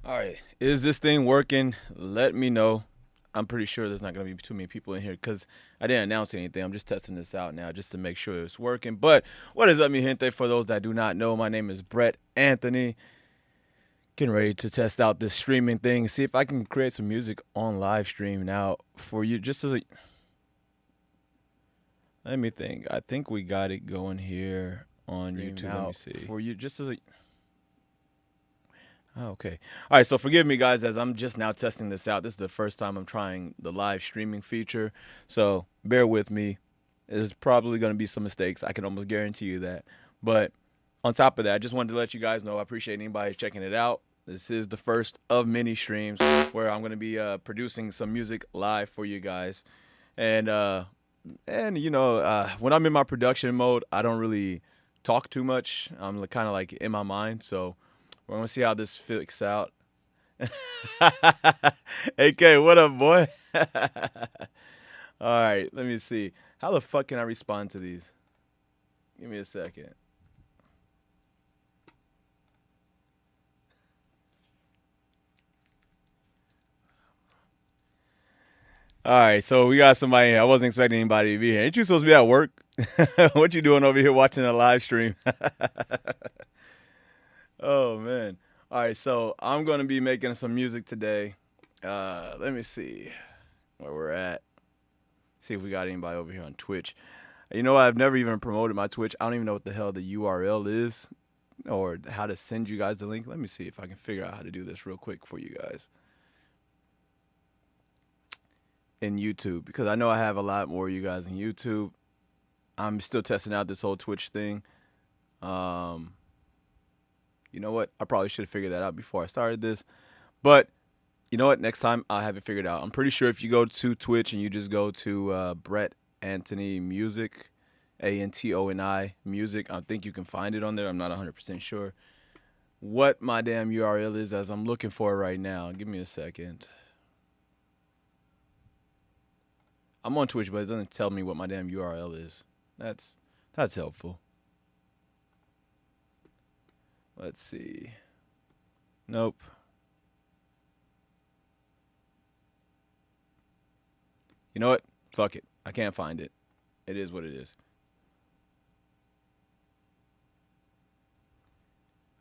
All right. Is this thing working? Let me know. I'm pretty sure there's not going to be too many people in here because I didn't announce anything. I'm just testing this out now just to make sure it's working. But what is up, mi gente? For those that do not know, my name is Brett Anthony. Getting ready to test out this streaming thing, see if I can create some music on live stream now for you. Just as a, let me think. I think we got it going here on YouTube. Let me see. For you, just as a, oh, okay. All right. So forgive me, guys, as I'm just now testing this out. This is the first time I'm trying the live streaming feature. So bear with me. There's probably going to be some mistakes. I can almost guarantee you that. But on top of that, I just wanted to let you guys know I appreciate anybody checking it out. This is the first of many streams where I'm going to be producing some music live for you guys. And you know, when I'm in my production mode, I don't really talk too much. I'm kind of like in my mind. So we're gonna see how this fits out. AK, what up, boy? All right, let me see. How the fuck can I respond to these? Give me a second. All right, so we got somebody here. I wasn't expecting anybody to be here. Ain't you supposed to be at work? What you doing over here watching a live stream? Oh man. All right, so I'm gonna be making some music today. Let me see where we're at. See if we got anybody over here on Twitch. You know, I've never even promoted my Twitch. I don't even know what the hell the URL is or how to send you guys the link. Let me see if I can figure out how to do this real quick for you guys in YouTube, because I know I have a lot more of you guys in YouTube. I'm still testing out this whole Twitch thing. You know what? I probably should have figured that out before I started this. But you know what? Next time I'll have it figured out. I'm pretty sure if you go to Twitch and you just go to Brett Antoni Music, Antoni Music, I think you can find it on there. I'm not 100% sure what my damn URL is as I'm looking for it right now. Give me a second. I'm on Twitch, but it doesn't tell me what my damn URL is. That's helpful. Let's see. Nope. You know what? Fuck it. I can't find it. It is what it is.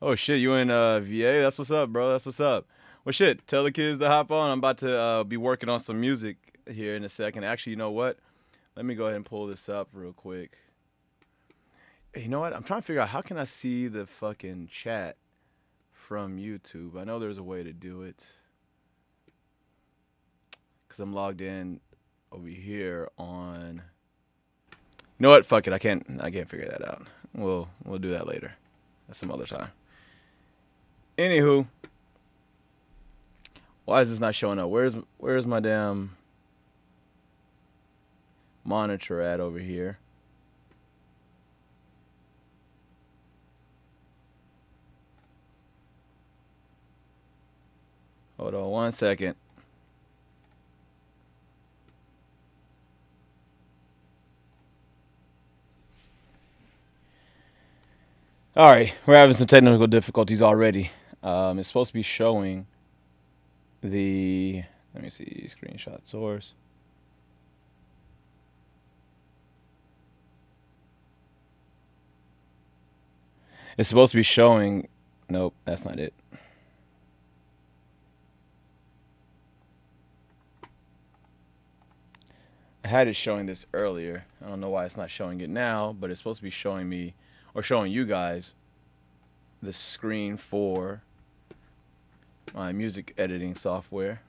Oh shit, you in VA? That's what's up, bro. That's what's up. Well, shit. Tell the kids to hop on. I'm about to be working on some music here in a second. Actually, you know what? Let me go ahead and pull this up real quick. Hey, you know what? I'm trying to figure out how can I see the fucking chat from YouTube. I know there's a way to do it because I'm logged in over here on. You know what? Fuck it. I can't figure that out. We'll do that later. That's some other time. Anywho, why is this not showing up? Where's my damn monitor at over here? Hold on 1 second. All right, we're having some technical difficulties already. It's supposed to be showing the, let me see, screenshot source. It's supposed to be showing, nope, that's not it. I had it showing this earlier. I don't know why it's not showing it now, but it's supposed to be showing me, or showing you guys, the screen for my music editing software.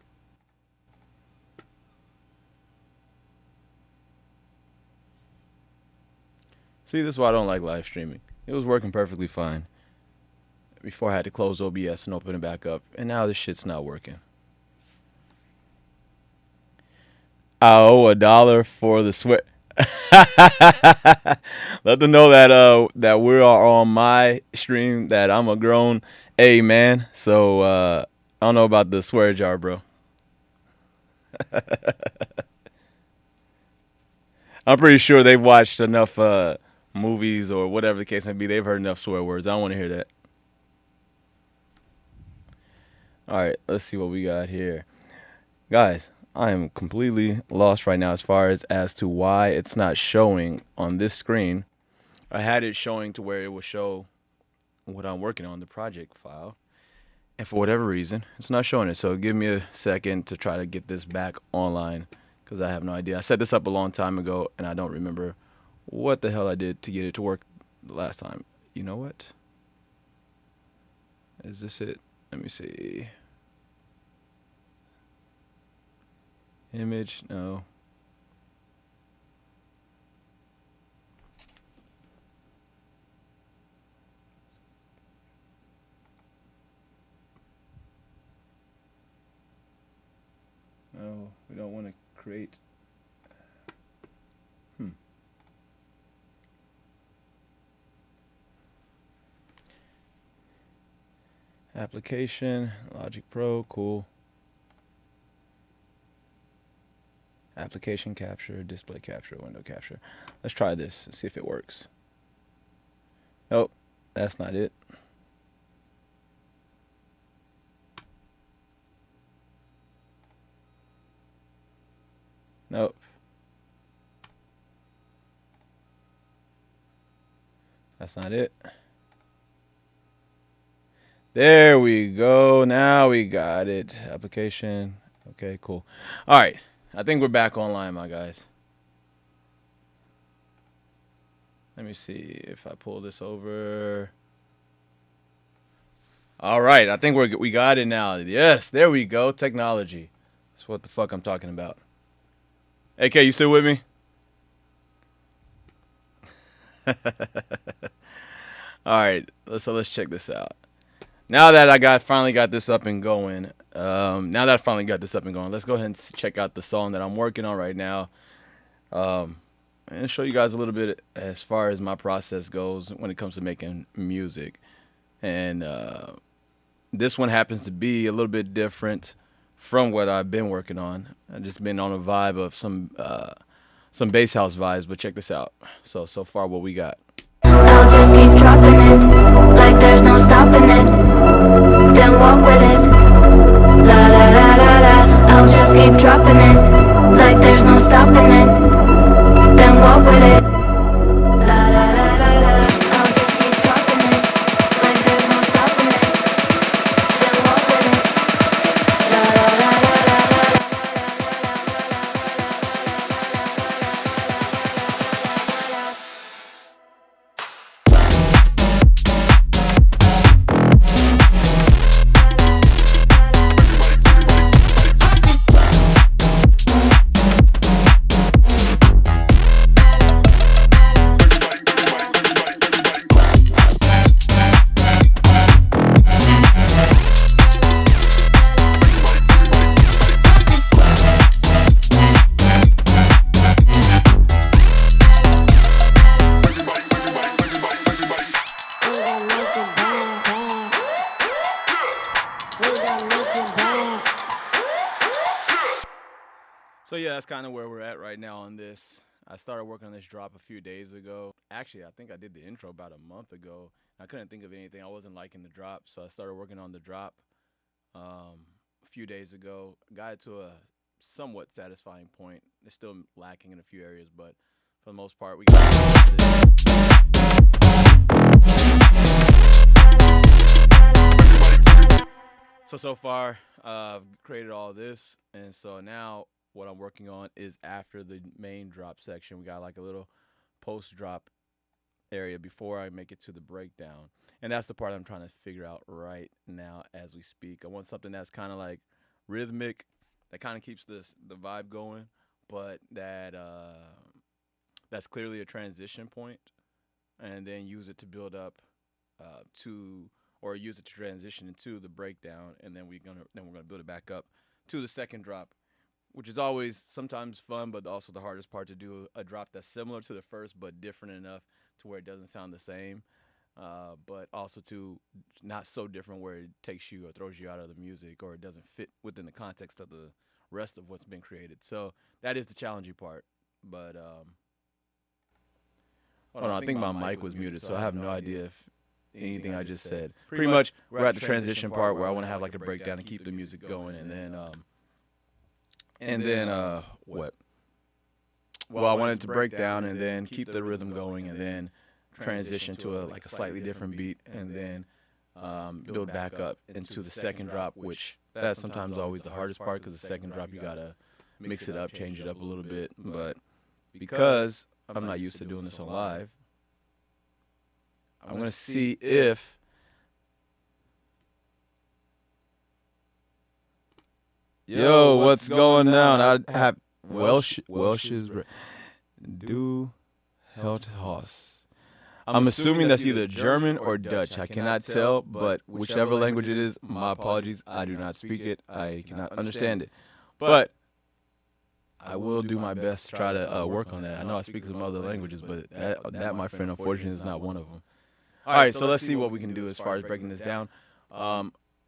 See, this is why I don't like live streaming. It was working perfectly fine before I had to close OBS and open it back up, and now this shit's not working. I owe $1 for the sweat. Let them know that we are on my stream, that I'm a grown A man. So I don't know about the swear jar, bro. I'm pretty sure they've watched enough movies or whatever the case may be. They've heard enough swear words. I don't want to hear that. All right, let's see what we got here. Guys, I am completely lost right now as to why it's not showing on this screen. I had it showing to where it will show what I'm working on, the project file. And for whatever reason, it's not showing it. So give me a second to try to get this back online because I have no idea. I set this up a long time ago and I don't remember what the hell I did to get it to work the last time. You know what? Is this it? Let me see. Image? No. No, we don't want to create. Hmm. Application, Logic Pro, cool. Application capture, display capture, window capture. Let's try this and see if it works. Nope, that's not it. Nope. That's not it. There we go. Now we got it. Application. Okay, cool. All right. I think we're back online, my guys. Let me see if I pull this over. All right. I think we got it now. Yes, there we go. Technology. That's what the fuck I'm talking about. AK, you still with me? All right. So let's check this out. Now that I finally got this up and going, let's go ahead and check out the song that I'm working on right now, and show you guys a little bit as far as my process goes when it comes to making music. And this one happens to be a little bit different from what I've been working on. I've just been on a vibe of some bass house vibes, but check this out. So far what we got. I'll just keep dropping it, like there's no stopping it. Then walk with it, la da da da da. I'll just keep dropping it, like there's no stopping it. Then walk with it, la da da da da. I'll just keep dropping it, like there's no stopping it. Then walk with it, la da da da da. So yeah, that's kind of where we're at right now on this. I started working on this drop a few days ago. Actually, I think I did the intro about a month ago. I couldn't think of anything. I wasn't liking the drop, so I started working on the drop a few days ago. Got it to a somewhat satisfying point. It's still lacking in a few areas, but for the most part, we got this. So far, I've created all this, and so now what I'm working on is after the main drop section. We got like a little post drop area before I make it to the breakdown, and that's the part I'm trying to figure out right now as we speak. I want something that's kind of like rhythmic, that kind of keeps the vibe going, but that's clearly a transition point, and then use it to build up to or use it to transition into the breakdown, and then we're gonna build it back up to the second drop, which is always sometimes fun, but also the hardest part to do a drop that's similar to the first but different enough to where it doesn't sound the same, but also to not so different where it takes you or throws you out of the music or it doesn't fit within the context of the rest of what's been created. So that is the challenging part. But hold on, I think my mic was muted, so I have no idea if anything I just said. Pretty much, we're at the transition part where I want to have like a breakdown and keep the music going, and then what? Well, I wanted to break down and then keep the rhythm going, and then transition to a slightly different beat, and then build back up into the second drop, which that's sometimes always the hardest part because the second drop you gotta mix it up, change it up a little bit. But because I'm not used to doing this on live, I'm gonna see if yo, what's going down? I have Welsh's Du Helt Haus. I'm assuming that's either German or Dutch. I cannot tell, but whichever language it is, my apologies. I do not speak it. I cannot understand it. But I will do my best to try to work on that. I know I speak some other languages, but that, my friend, unfortunately, is not one of them. All right, so let's see what we can do as far as breaking this down.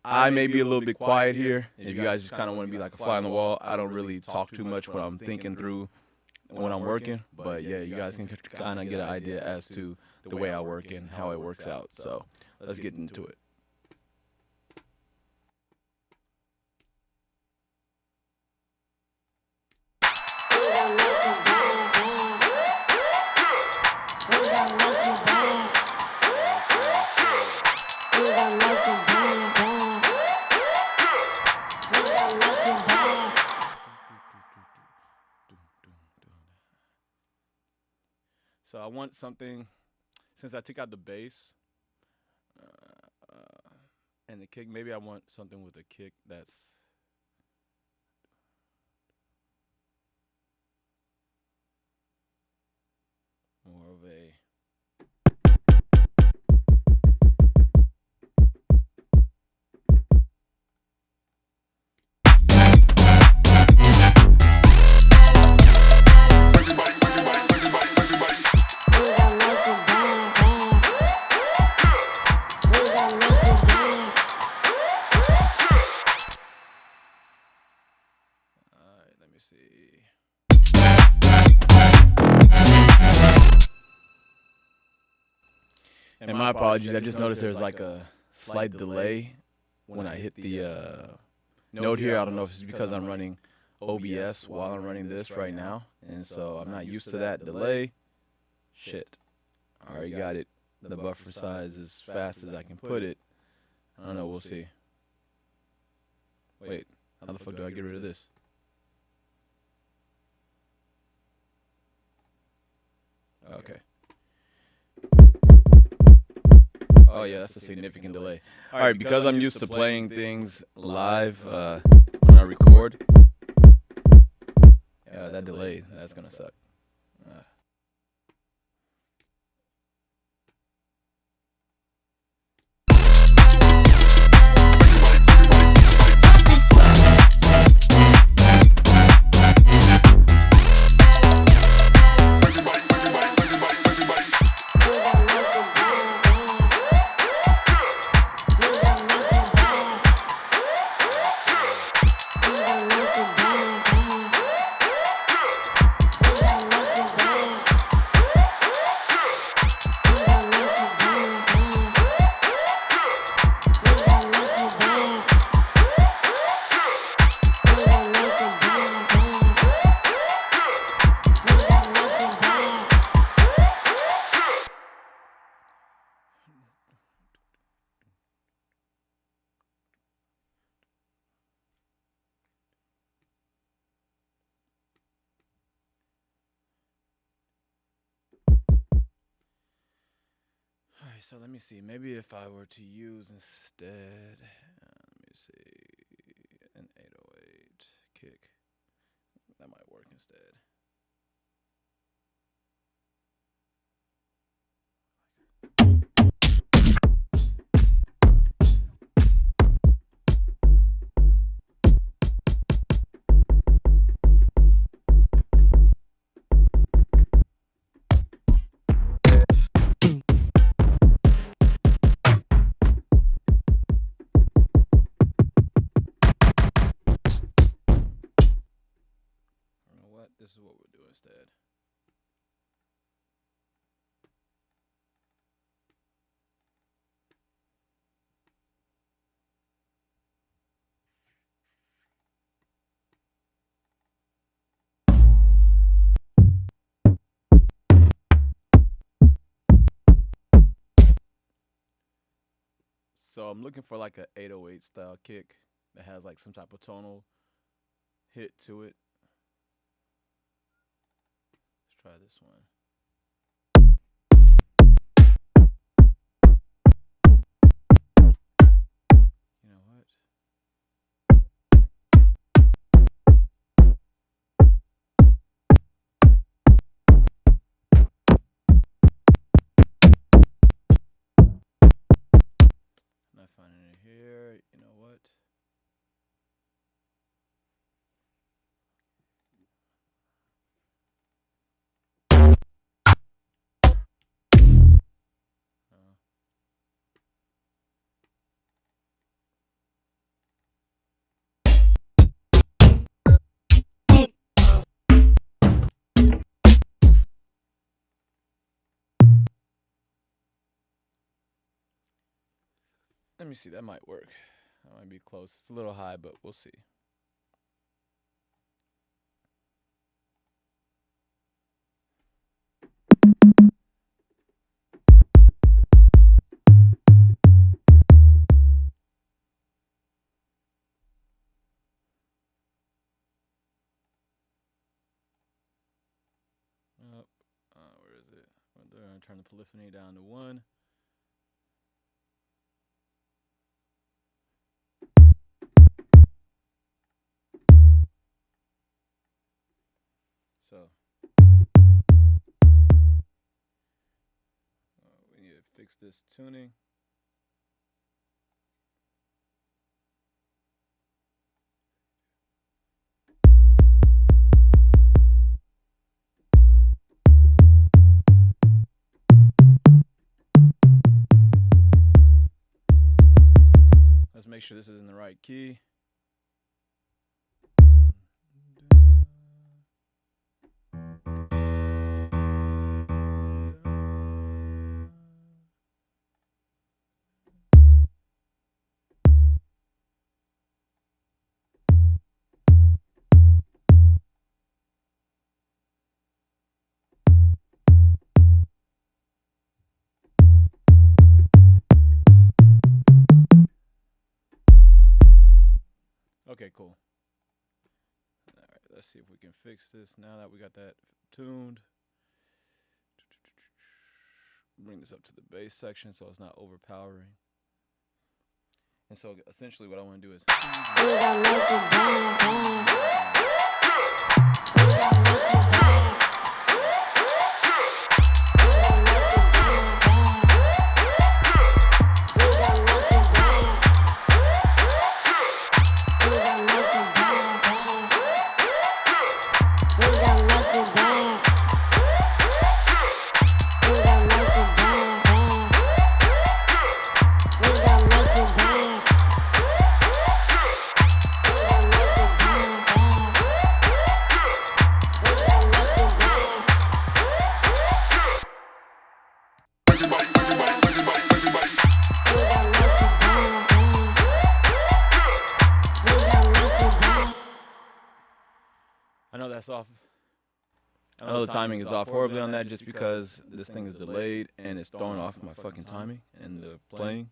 I may be a little bit quiet here. If you guys just kind of want to be like a fly on the wall, I don't really talk too much when I'm thinking through when I'm working. But yeah, you guys can kind of get an idea as to the way I work and how it works out. So let's get into it. So I want something, since I took out the bass and the kick, maybe I want something with a kick that's more of a And my apologies, I just noticed there's like a slight delay when I hit the note here. I don't know if it's because I'm running OBS while I'm running this right now, and so I'm not used to that delay. Shit. I already got it. The buffer size as fast as I can put it. I don't know, we'll see. Wait, how the fuck do I get rid of this? Okay. Oh yeah, that's a significant delay. All right, because I'm used to playing things live when I record, that delay, that's gonna suck. Alright, so let me see. Maybe if I were to use instead, let me see, an 808 kick, that might work instead. This is So I'm looking for like a 808 style kick that has like some type of tonal hit to it. Let's try this one. You know what? Not finding it here. You know what? Uh, Let me see. That might work. That might be close. It's a little high, but we'll see. Oh, where is it? They're gonna turn the polyphony down to 1. So we need to fix this tuning. Let's make sure this is in the right key. Okay, cool. All right, let's see if we can fix this now that we got that tuned. Bring this up to the bass section so it's not overpowering. And so essentially what I want to do is I know that's off. I know the timing is off horribly on that just because this thing is delayed and it's throwing off my fucking timing and the playing.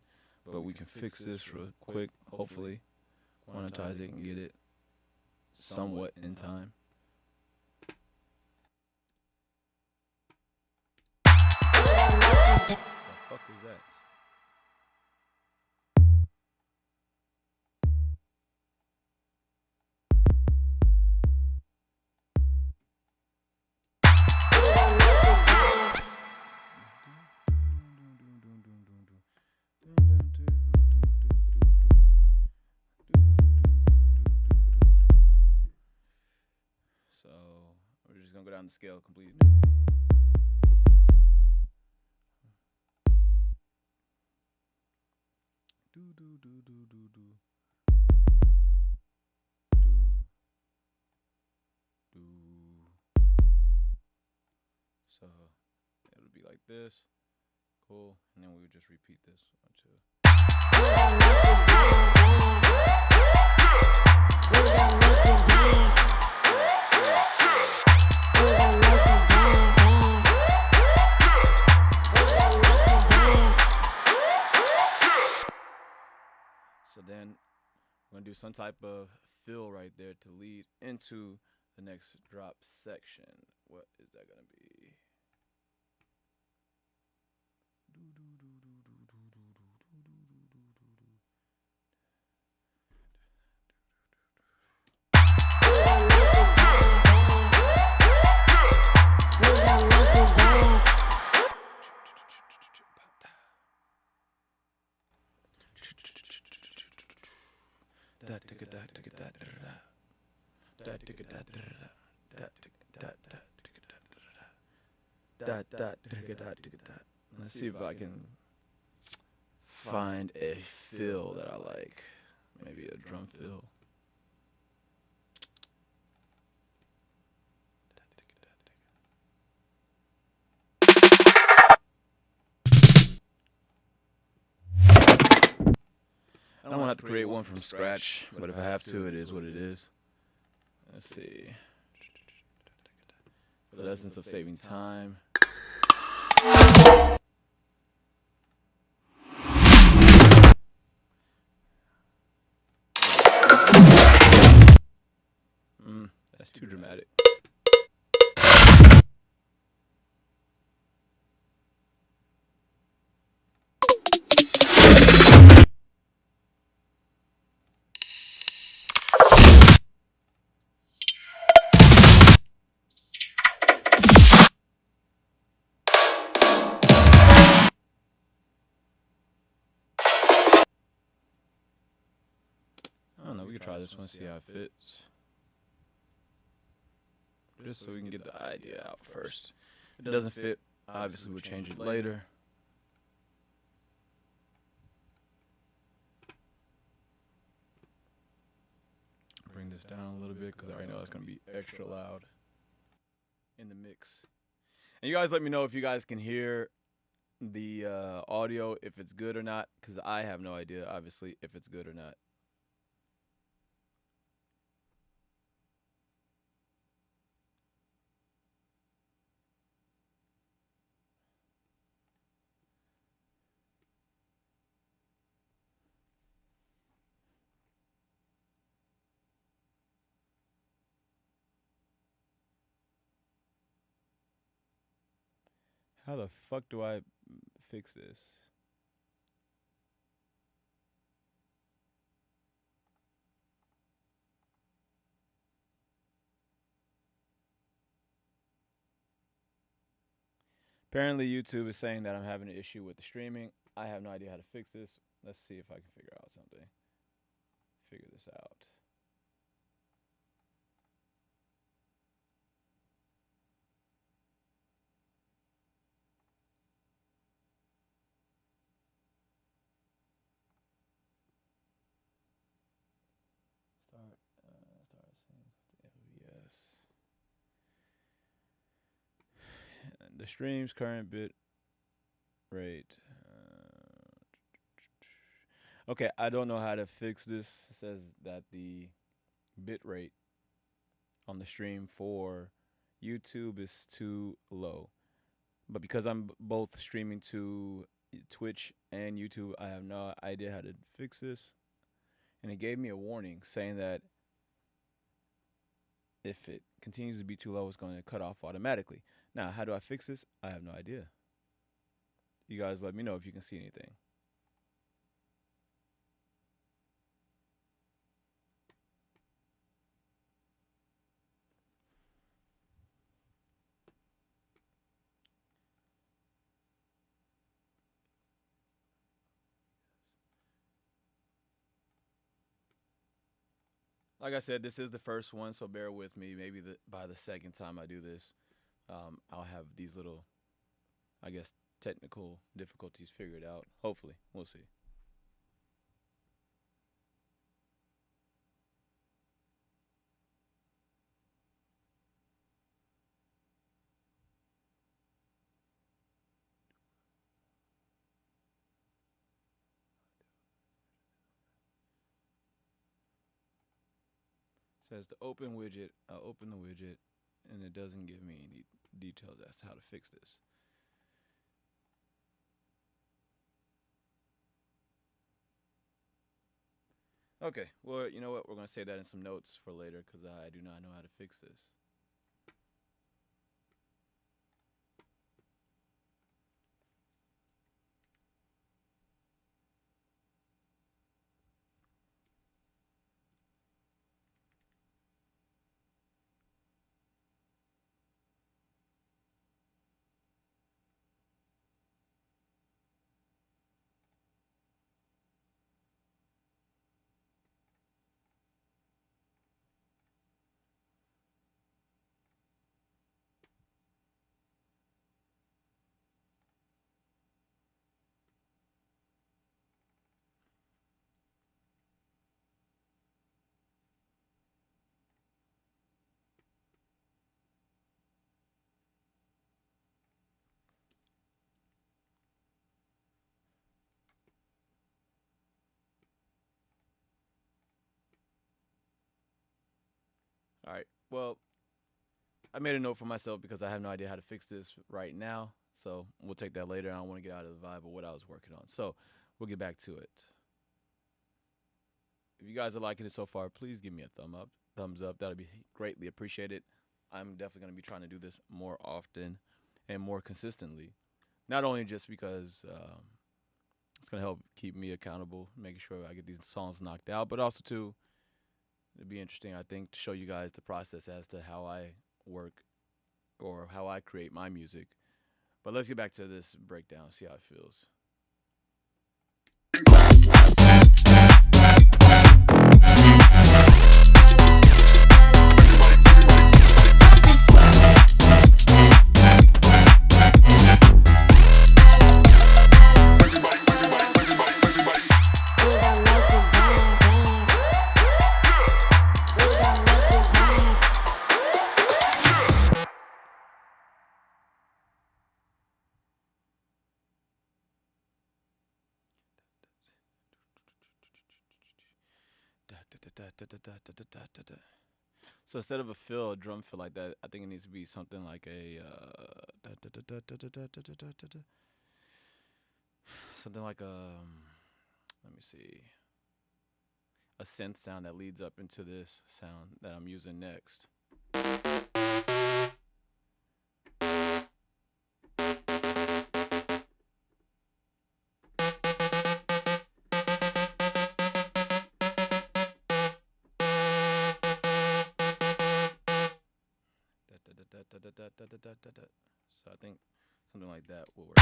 But we can fix this real quick, hopefully. Quantize it and get it somewhat in time. The fuck was that? So we're just gonna go down the scale completely. Do do do do do do do. So it'll be like this. Cool. And then we would just repeat this. 1, 2. I'm gonna do some type of fill right there to lead into the next drop section. What is that gonna be? Let's see if I can find a fill that I like. Maybe a drum fill. I don't want to have to create one from scratch, but if I have to, it is what it is. Let's see. For the essence of saving time. That's too dramatic. I don't know, we can try this one, see how it fits. Just so we can get the idea out first. If it doesn't fit, obviously we'll change it later. Bring this down a little bit because I already know it's going to be extra loud in the mix. And you guys let me know if you guys can hear the audio, if it's good or not, because I have no idea, obviously, if it's good or not. How the fuck do I fix this? Apparently YouTube is saying that I'm having an issue with the streaming. I have no idea how to fix this. Let's see if I can figure out something. Figure this out. Start seeing the LVS. The stream's current bit rate. Okay, I don't know how to fix this. It says that the bit rate on the stream for YouTube is too low. But because I'm both streaming to Twitch and YouTube, I have no idea how to fix this. And it gave me a warning saying that if it continues to be too low, it's going to cut off automatically. Now, how do I fix this? I have no idea. You guys let me know if you can see anything. Like I said, this is the first one, so bear with me. Maybe by the second time I do this, I'll have these little, I guess, technical difficulties figured out. Hopefully, we'll see. It says to open widget. I'll open the widget, and it doesn't give me any details as to how to fix this. Okay, well, you know what? We're gonna save that in some notes for later because I do not know how to fix this. All right. Well, I made a note for myself because I have no idea how to fix this right now. So we'll take that later. I don't want to get out of the vibe of what I was working on. So we'll get back to it. If you guys are liking it so far, please give me a thumb up. Thumbs up. That'll be greatly appreciated. I'm definitely going to be trying to do this more often and more consistently. Not only just because it's going to help keep me accountable, making sure I get these songs knocked out, but also to it'd be interesting, I think, to show you guys the process as to how I work or how I create my music. But let's get back to this breakdown, see how it feels. So instead of a fill, a drum fill like that, I think it needs to be something like a something like let me see, a synth sound that leads up into this sound that I'm using next. So I think something like that will work.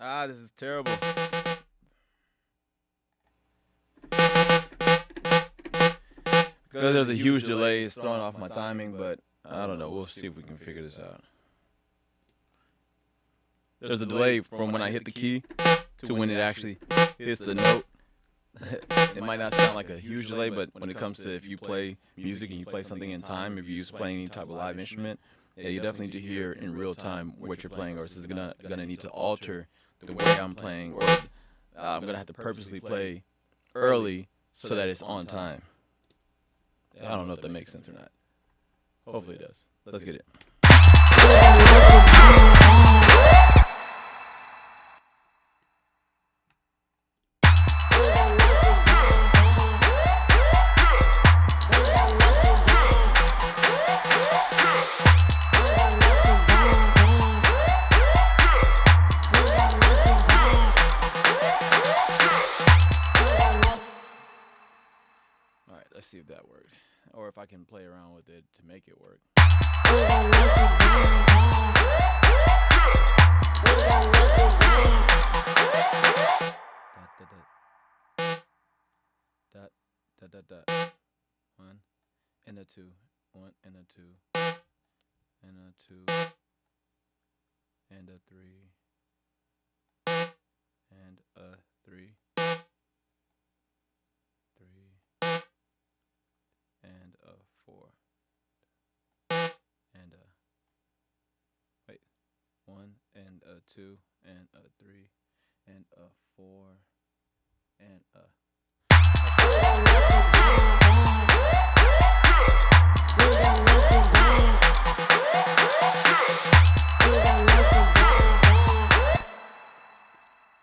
Ah, this is terrible. Because there's a huge delay, it's throwing off my timing, but I don't know. We'll see if we can figure this out. There's a delay from when I hit the key to when it actually hits the note. It might not sound like a huge delay, but when it comes to if you play music and you play something in time, if you use playing any type of live instrument, yeah, you definitely need to hear in real time what you're playing, or this is gonna need to alter the way I'm playing, or I'm gonna have to purposely play early so that it's on time. I don't know if that makes sense or not. Hopefully it does. Let's get it. All right, let's see if that worked, or if I can play around with it to make it work. Dot, dot, dot, dot, dot. One and a two, one and a two, and a two, and a three, and a three, three, and a 4 and wait, 1 and 2 and 3 and 4 and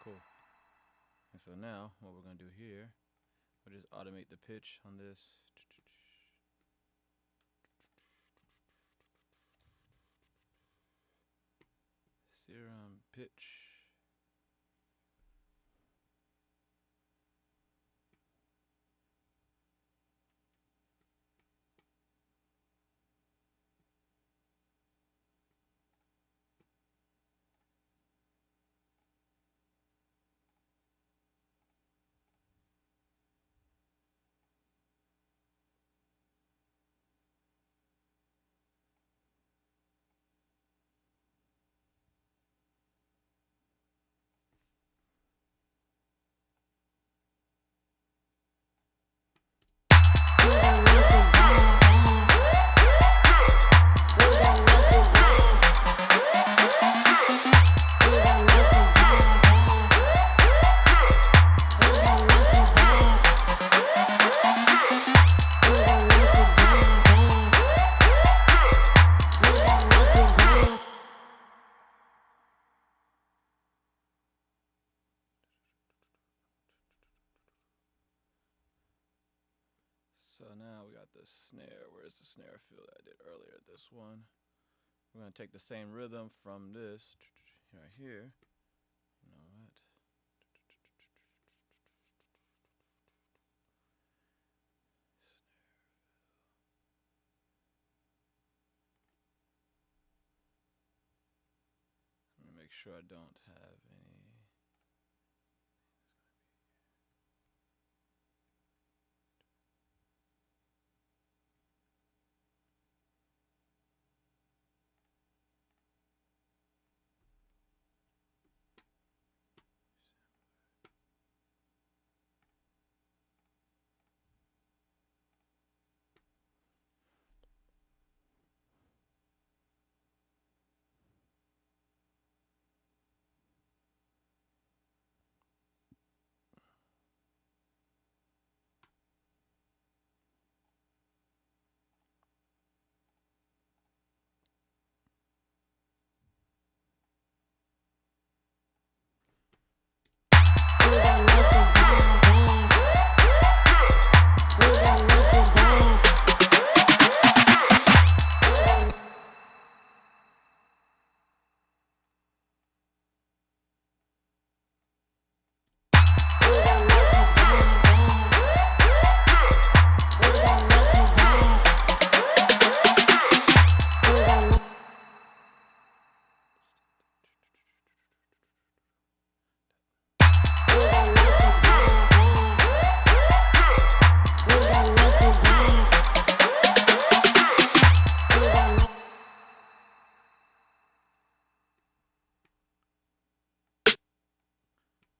cool. And so now what we're gonna do here, we'll just automate the pitch on this. Serum pitch. So now we got the snare. Where's the snare fill that I did earlier? This one. We're gonna take the same rhythm from this right here. You know what? Let me make sure I don't have any.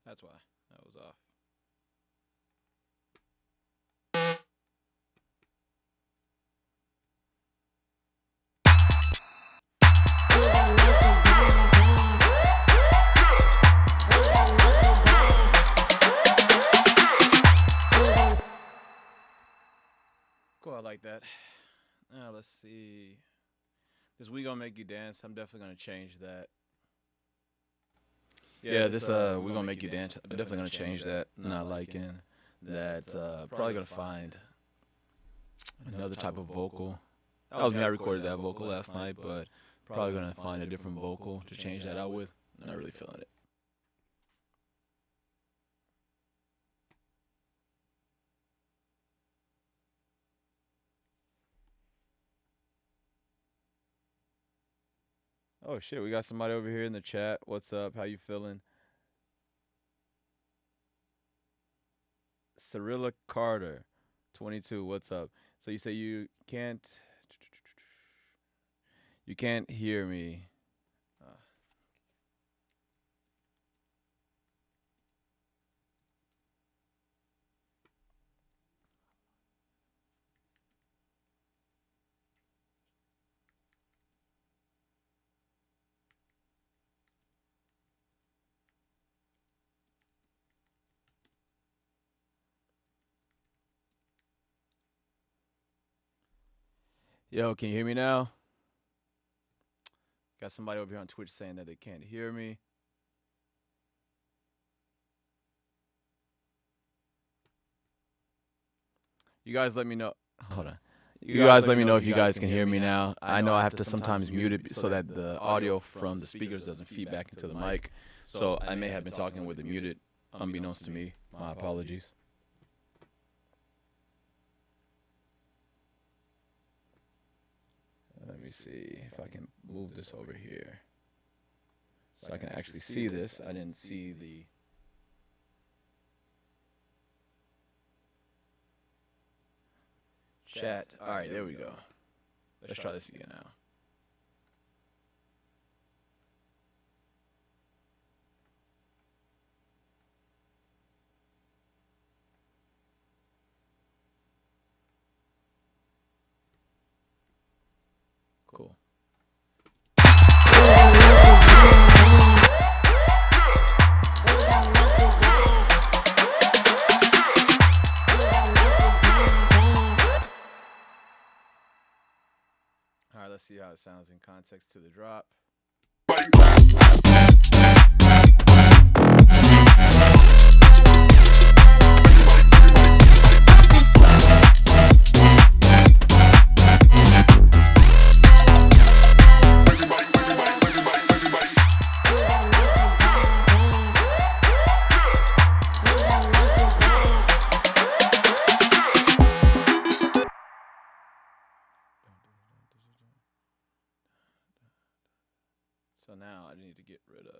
That's why that was off. Cool, I like that. Now let's see. This We Gonna Make You Dance, I'm definitely gonna change that. Yeah, this We Gonna Make You Dance, I'm definitely gonna change that. Not liking that. Probably gonna find another type of vocal. That was me, I recorded that vocal last night, but probably gonna find a different vocal to change that out with. Not really feeling it. Oh shit, we got somebody over here in the chat. What's up? How you feeling? Cyrilla Carter, 22. What's up? So you say you can't hear me. Yo, can you hear me now? Got somebody over here on Twitch saying that they can't hear me. You guys let me know. Hold on. You guys let me know if you guys can hear me now. I know I have to sometimes mute it so that the audio from the speakers doesn't feed back into the mic. So I may have been talking with it muted, unbeknownst to me. My apologies. Let me see if I can move this over here so I can actually see this. I didn't see the... chat. All right, there we go. Let's try this again now. Cool. All right, let's see how it sounds in context to the drop. So now I need to get rid of.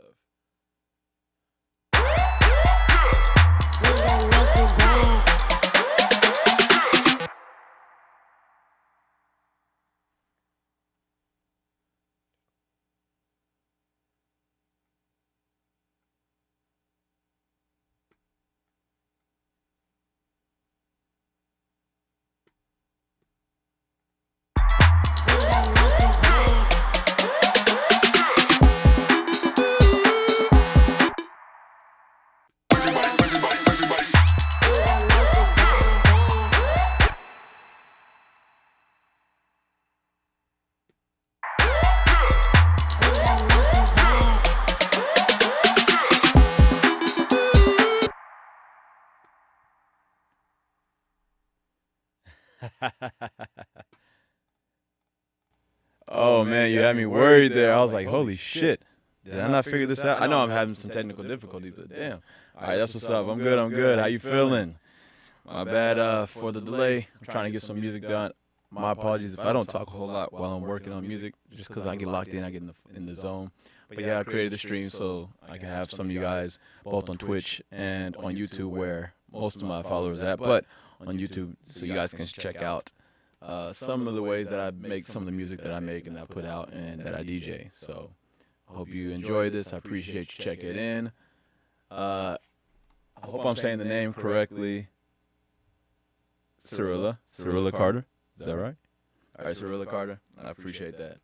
Oh man, you had me worried there. I was like, holy shit. Did I not figure this out? I know I'm having some technical difficulties, but damn. All right, that's what's up. I'm good. I'm good. How you feeling? My bad for the delay. I'm trying to get some music done. My apologies if I don't talk a whole lot while I'm working on music, just because I get locked in, I get in the zone. But yeah, I created the stream so I can have some of you guys both on Twitch and on YouTube, where most of my followers are at, but on YouTube, so you guys can check out some of the ways that I make some of the music that I make and that I put out and that I DJ. So I hope you enjoy this. I appreciate you checking in. I hope I'm saying the name correctly. Cyrilla Carter. Is that right? All right, Cyrilla Carter. I appreciate that.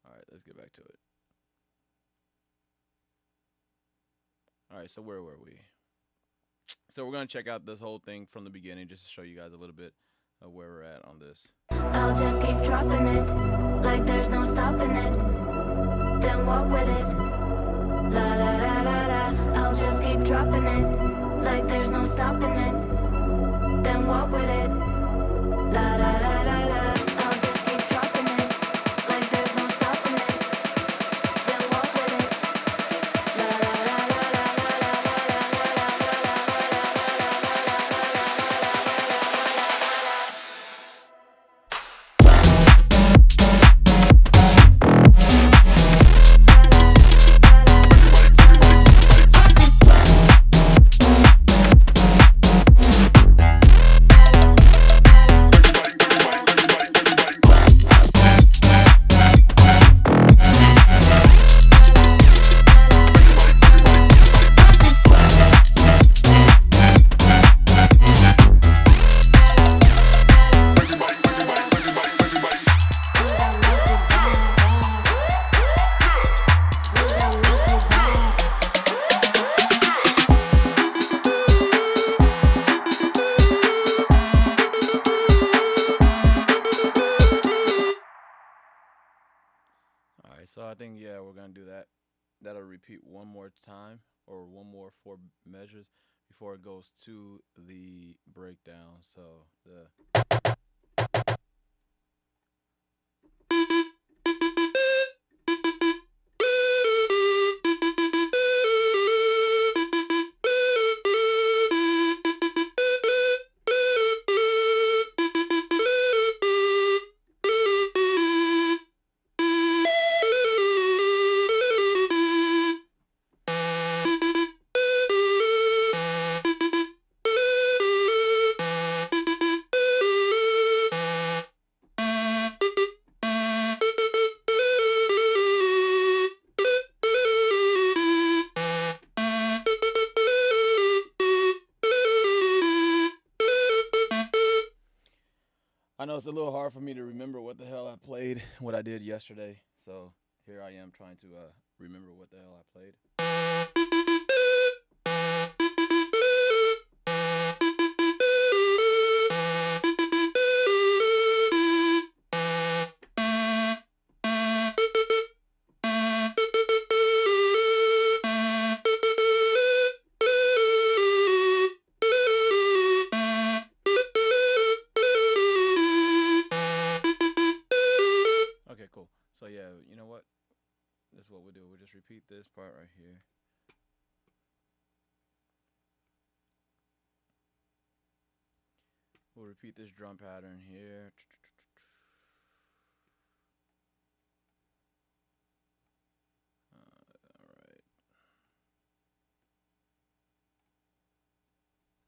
All right, let's get back to it. All right, so where were we? So we're going to check out this whole thing from the beginning just to show you guys a little bit of where we're at on this. I'll just keep dropping it, like there's no stopping it. Then walk with it. La da da da da. I'll just keep dropping it, like there's no stopping it. Then walk with it. La da da da da. I'll just keep dropping it, like there's no stopping it. Then walk with it. La da da da da da So I think yeah, we're gonna do that. That'll repeat one more time or one more four measures before it goes to the breakdown. So the I know it's a little hard for me to remember what the hell I played, what I did yesterday. So here I am trying to remember what the hell I played. Okay, cool. So yeah, you know what? This is what we'll do. We'll just repeat this part right here. We'll repeat this drum pattern here. All right.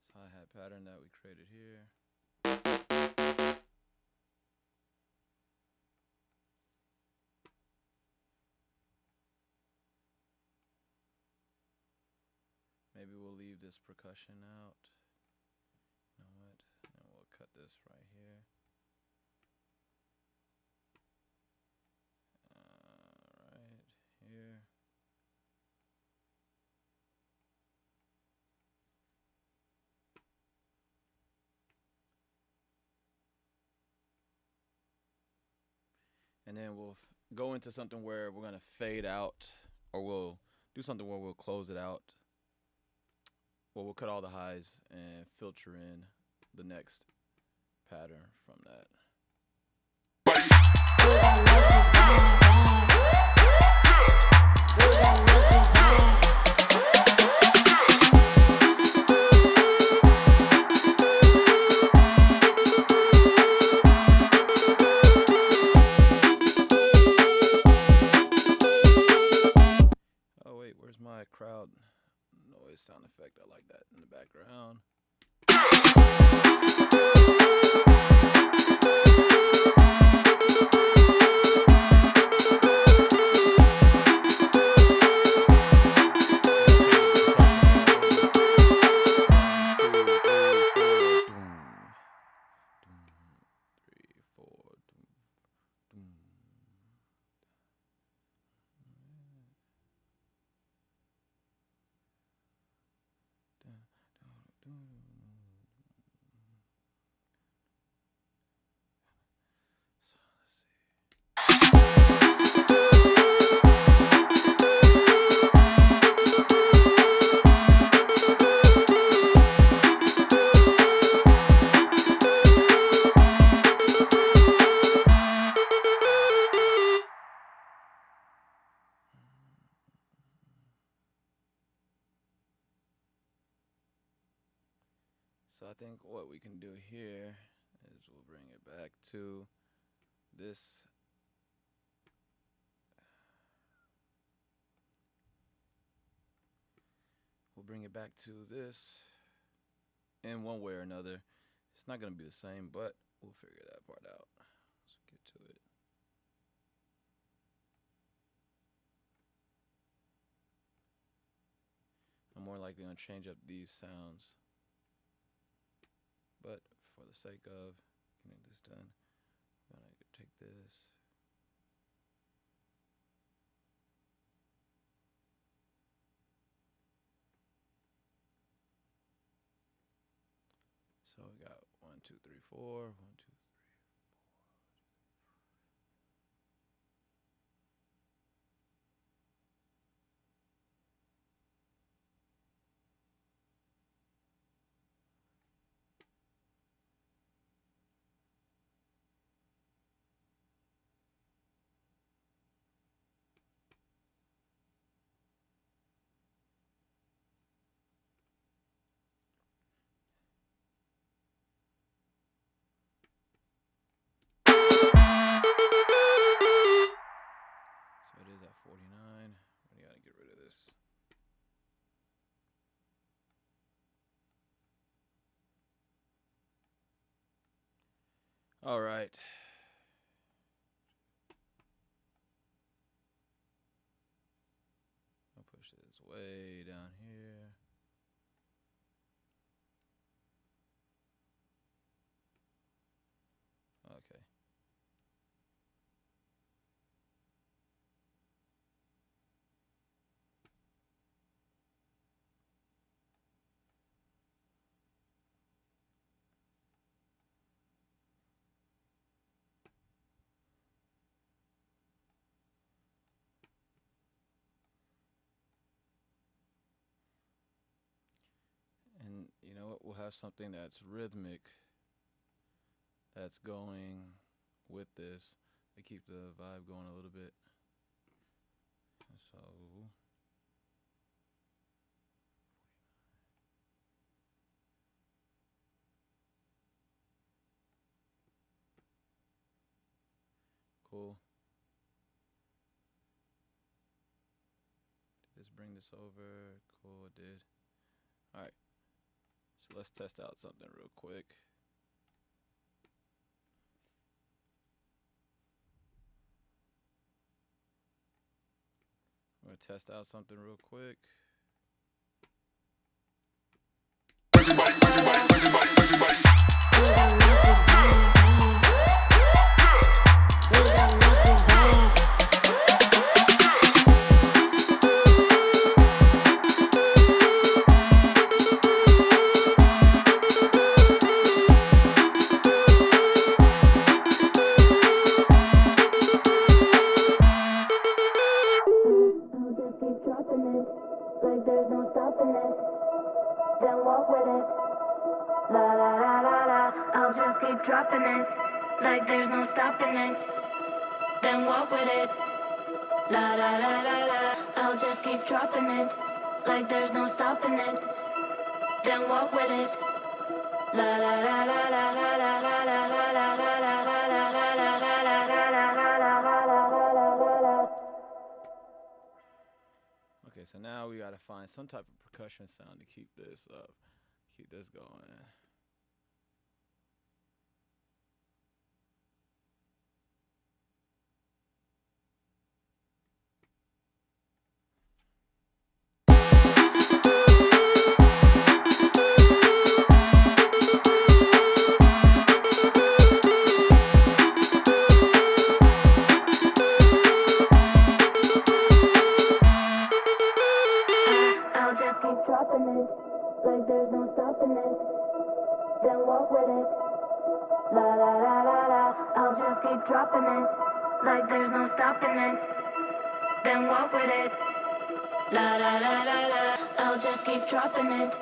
This hi-hat pattern that we created here. Maybe we'll leave this percussion out. You know what? And we'll cut this right here. Right here. And then we'll go into something where we're gonna fade out, or we'll do something where we'll close it out. Well, we'll cut all the highs and filter in the next pattern from that. Oh wait, where's my crowd noise sound effect? I like that in the background. So I think what we can do here is we'll bring it back to this. We'll bring it back to this in one way or another. It's not going to be the same, but we'll figure that part out. Let's get to it. I'm more likely going to change up these sounds. But for the sake of getting this done, I'm going to take this. So we got 1, 2, 3, 4, 1, 2, 3. this. All right. I'll push this way down here. Okay. And you know what? We'll have something that's rhythmic that's going with this to keep the vibe going a little bit. So cool. Did this bring this over? Cool, it did. All right. So let's test out something real quick. I'm gonna test out something real quick. Like there's no stopping it, then walk with it. La la la la la, I'll just keep dropping it. Like there's no stopping it, then walk with it. La la la la la, I'll just keep dropping it. Like there's no stopping it, then walk with it. La la la la la la la la la la la la la la la la la la la. Okay, so now we gotta find some type of percussion sound to keep this up, keep this going. I'll just keep dropping it, like there's no stopping it. Then walk with it. La la la la la. I'll just keep dropping it, like there's no stopping it. Then walk with it. La la la la la. I'll just keep dropping it,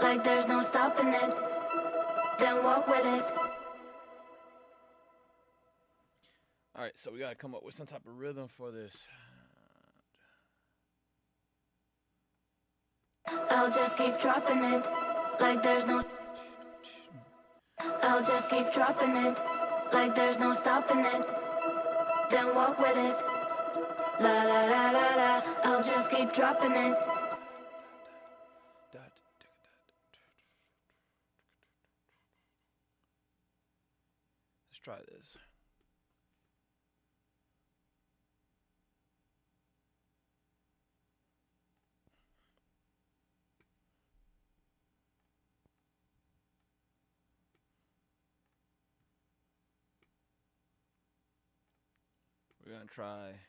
like there's no stopping it. Then walk with it. All right, so we gotta come up with some type of rhythm for this. I'll just keep dropping it, like there's no. I'll just keep dropping it, like there's no stopping it. Then walk with it. La la la la la. I'll just keep dropping it. Let's try this. We're gonna try.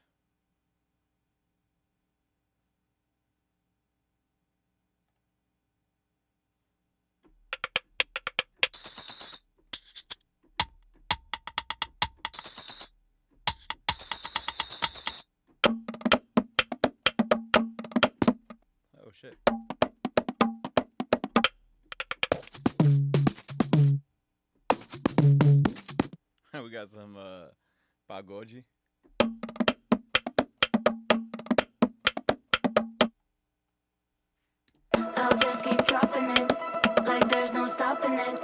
Oh shit. We got some pagode. I'll just keep dropping it, like there's no stopping it.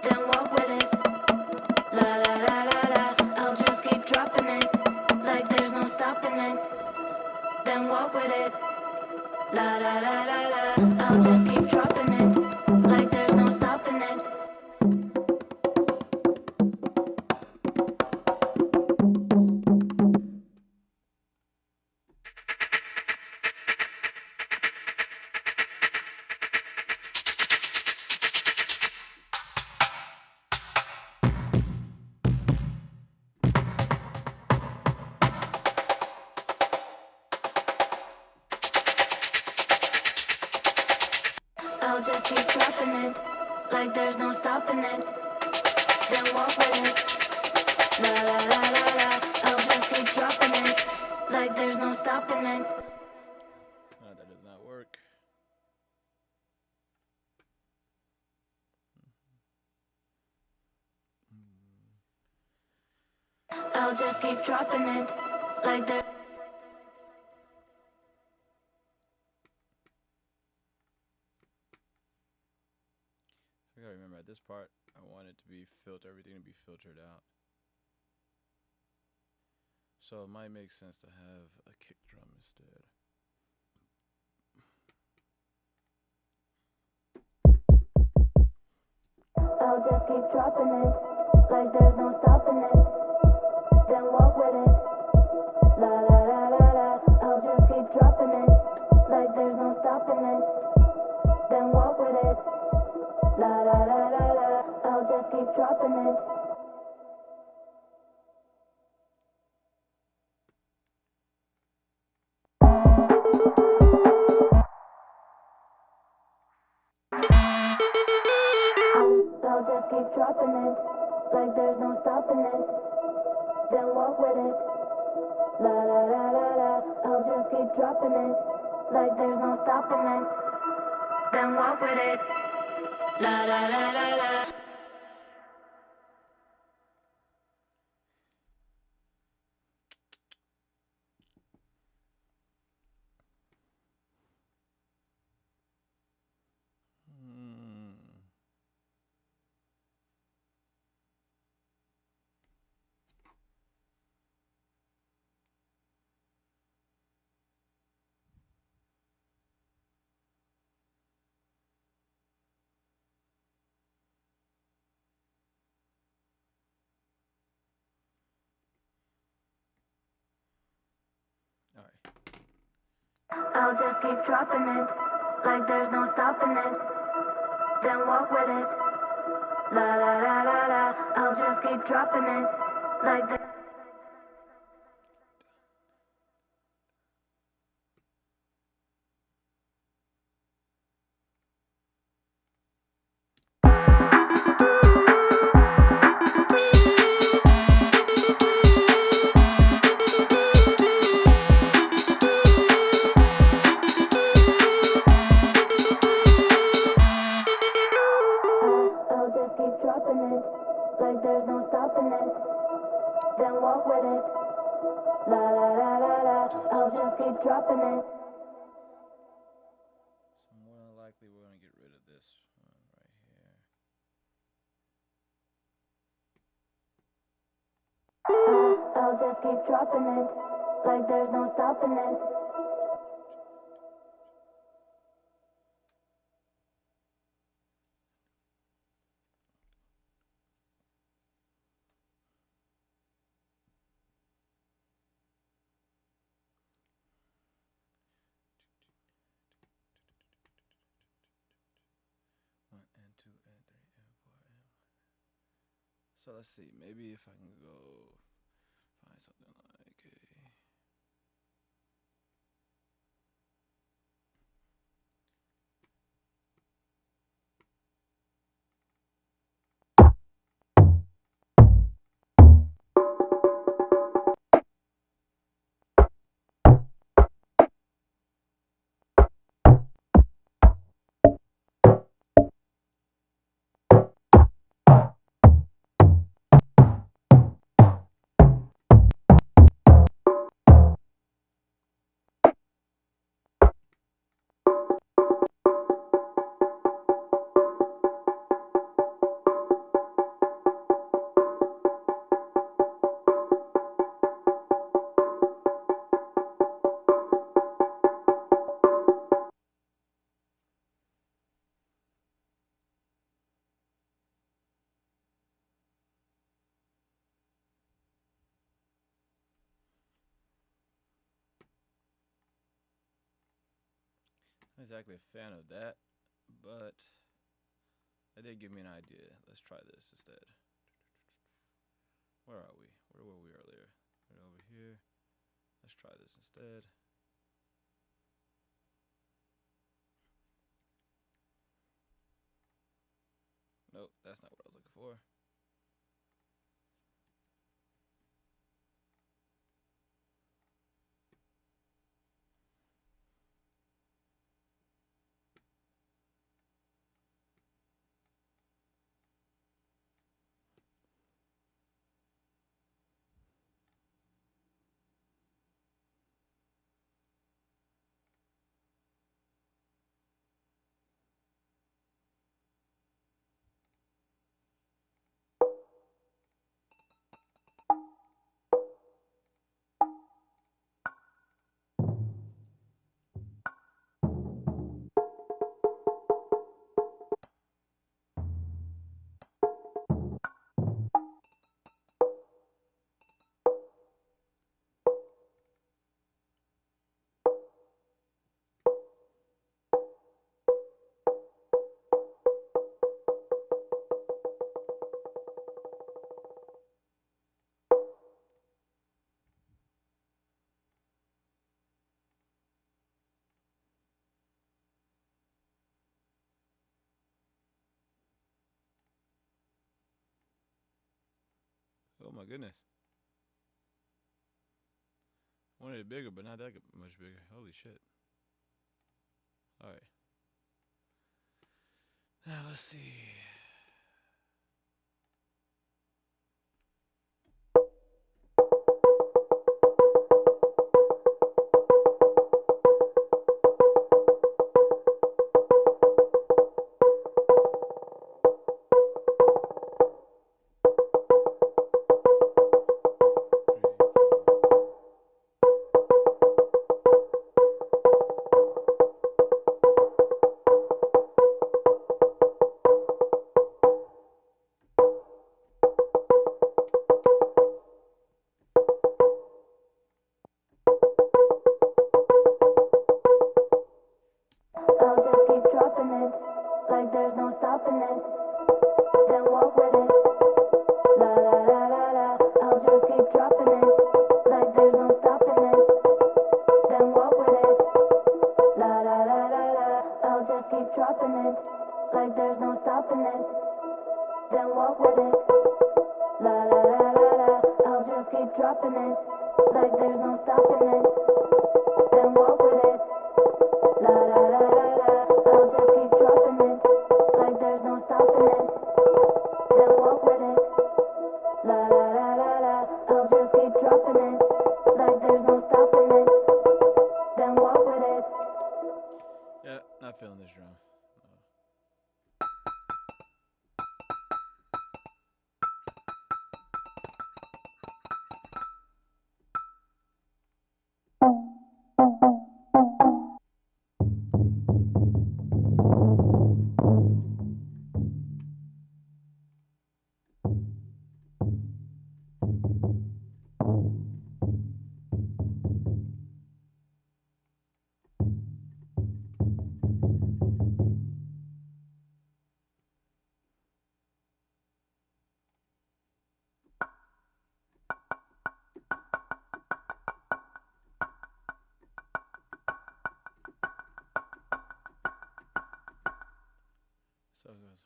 Then walk with it. La la la la la. I'll just keep dropping it, like there's no stopping it. Then walk with it. La da da da da. I'll just keep dropping it like there's no stopping it. I'll just keep dropping it like there's no stopping it. Then walk with it. La la la la la. I'll just keep dropping it like there's no stopping it. That does not work. I'll just keep dropping it like there. So I gotta remember at this part, I want it to be filtered, everything to be filtered out. So it might make sense to have a kick drum instead. I'll just keep dropping it like there's no stopping it. Then walk with it. La la la la la. I'll just keep dropping it like there's no stopping it. Then walk with it. La la la la la. I'll just keep dropping it. I'll just keep dropping it like there's no stopping it. Then walk with it. La la la la la. I'll just keep dropping it like there's no stopping it. Then walk with it. La la la la la. Hmm. All right. I'll just keep dropping it like there's no stopping it. Then walk with it. La la la la la. I'll just keep dropping it like there's I'll just keep dropping it like there's no stopping it. Then walk with it. La la la la la. I'll just keep dropping it. So more than likely, we're gonna get rid of this one right here. I'll just keep dropping it like there's no stopping it. One and two and three and four and. So let's see. Maybe if I can go find something like a. Not exactly a fan of that, but that did give me an idea. Let's try this instead. Where are we? Where were we earlier? Right over here. Let's try this instead. Nope, that's not what I was looking for. Oh my goodness. I wanted it bigger, but not that much bigger. Holy shit. Alright. Now let's see. I'll just keep dropping it, like there's no stopping it. Then walk with it, la la la la la. I'll just keep dropping it, like there's no stopping it. Then walk with it, la la la la la. I'll just keep dropping it, like there's no stopping it. Then walk with it, la la la la la. I'll just keep dropping it, like there's no stopping it. Then walk with it, la la la la la. I'll just keep dropping it, like there's no stopping it. Then walk with it, la la la la la. I'll just keep dropping it, like there's no stopping it. Then walk with it. Yeah, not feeling this drum. No. So it goes.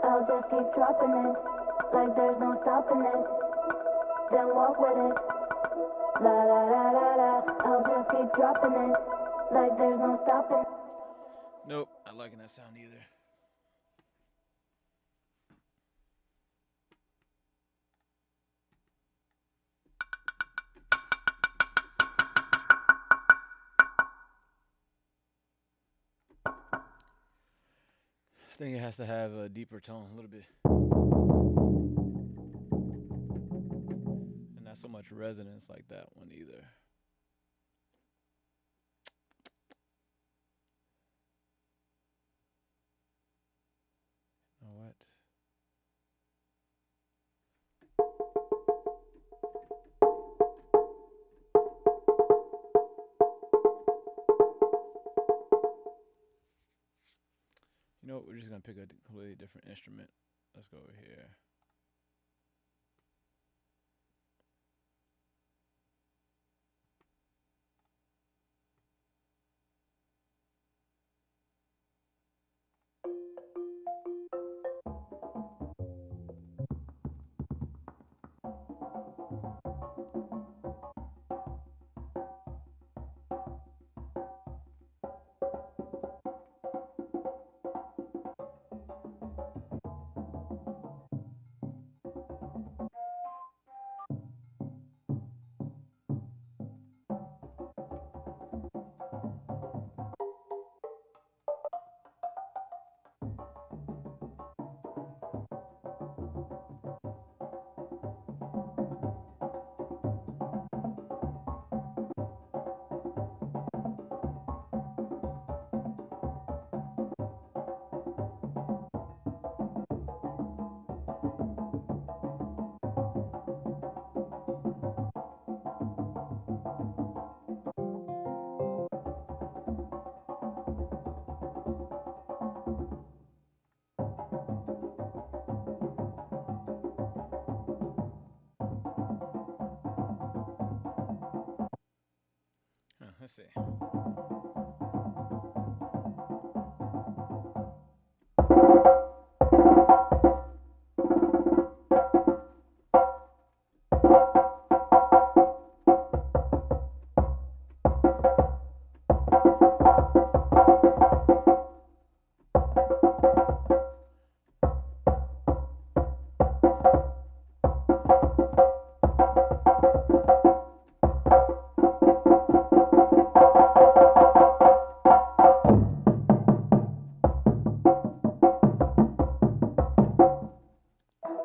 I'll just keep dropping it, like there's no stopping it. Then walk with it, la la la la la. I'll just keep dropping it, like there's no stopping. Nope, not liking that sound either. I think it has to have a deeper tone, a little bit. And not so much resonance like that one either. we're just gonna pick a completely different instrument. Let's go over here. Let's see.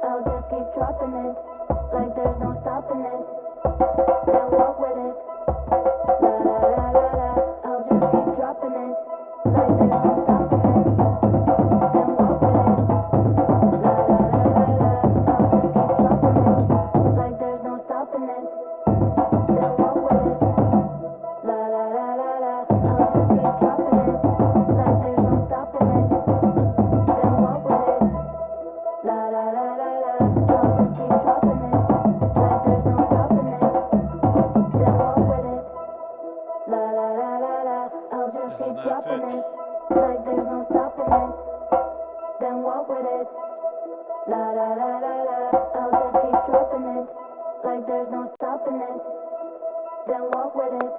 I'll just keep dropping it, like there's no stopping it. Then walk with it, la la la la la. I'll just keep dropping it, like there's no stopping it. Then walk with it, la la la la la. I'll just keep dropping it, like there's no stopping it. Then walk with it, la la la la la. I'll just keep dropping it, like there's no stopping it. Then walk with it, la la la la la. I'll just keep dropping it, like there's no stopping it. Then walk with it, la la la la la. I'll just This keep does not dropping fit. it, like there's no stopping it. Then walk with it, la la la la la. I'll just keep dropping it, like there's no stopping it. Then walk with it,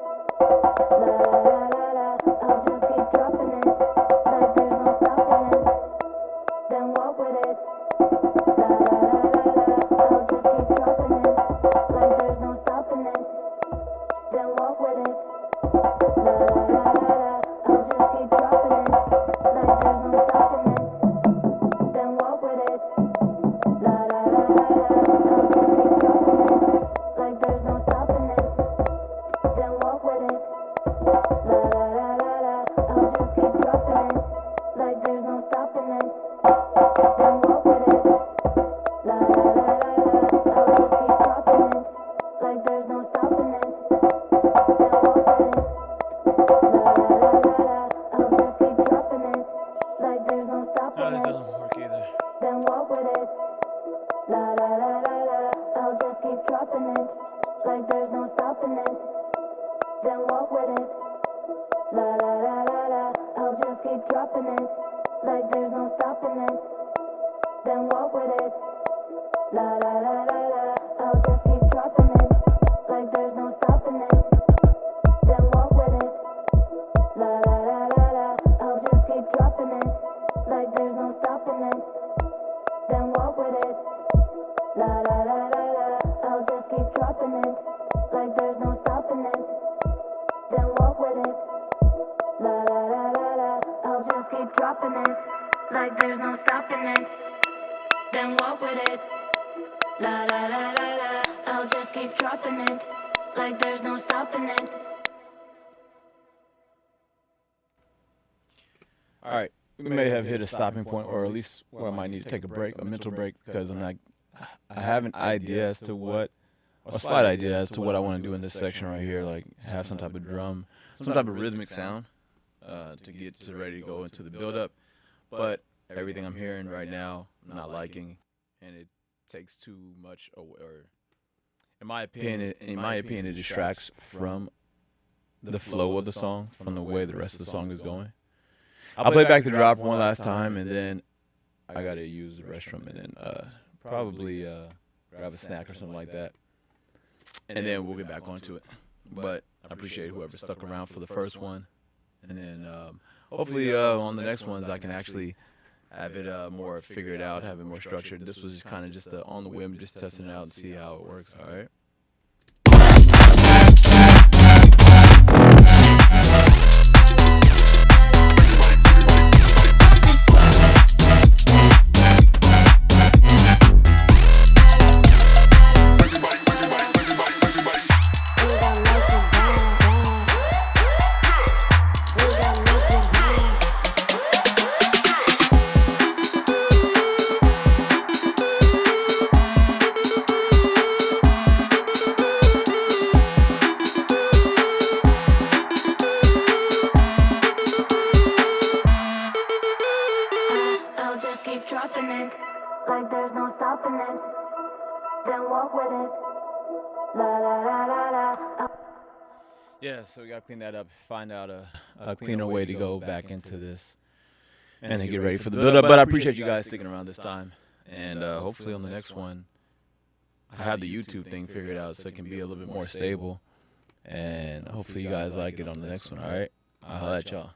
la la la la la. I'll just keep dropping it, like there's no stopping it. Then walk with it, la la la la la. I'll just keep dropping it, like there's no stopping it. Then walk with it, la la la la la. I'll just keep dropping it, like there's no stopping it. Then walk with it, la la la la la. I'll just keep dropping it, like there's no stopping it. Then walk with it, la la la la la. I'll just keep dropping it, like there's no stopping it. Then walk with it, la la la la la. I'll just keep dropping it, like there's no stopping it. Then walk with it, la la la la la. I'll just keep dropping it, like there's no No, stopping this it. doesn't work either. Then walk with it, la la la la la. I'll just keep dropping it, like there's no stopping it. Then walk with it, la la la la la. I'll just keep dropping it, like there's no stopping it. Then walk with it, la la la la la. I'll just keep dropping it, like there's no stopping it. Then walk with it, la la la la la. I'll just keep dropping it, like there's no stopping it. Then walk with it, la la la la la. I'll just keep dropping it, like there's no stopping it. Then walk with it, la la la la la. I'll just keep dropping it, like there's no stopping it. Then walk with it, la la la la la. I'll just keep dropping it, like there's no stopping it. All right, we may have hit a stopping point, or at least where I might need to take a break, a mental break, because I have an idea as to what, a slight idea as to what I want to do in this section right here, like have some type of drum, some type of rhythmic sound, to get to ready to go into the build up. But everything I'm hearing right now, I'm not liking, and it takes too much away, or in my opinion, it distracts from the flow of the song, from the way the rest of the song is going. I'll play back the drop one last time, and then I gotta use the restroom, and then probably grab a snack or something like that, and then we'll get back onto it. But I appreciate whoever stuck around for the first one, and then hopefully on the next ones I can actually have it more figured out, have it more structured. This was just kind of just on the whim, just testing it out and see how it works. All right. I'll just keep dropping it, like there's no stopping it. Then walk with it. La la la la la. Yeah, so we gotta clean that up, find out a cleaner way to go back into this, and then get ready for the build up. But I appreciate you guys sticking around this time, and hopefully on the next one, I have the YouTube thing figured out so it can be a little bit more stable, and hopefully you guys like it on the next one. All right, I'll holla at y'all.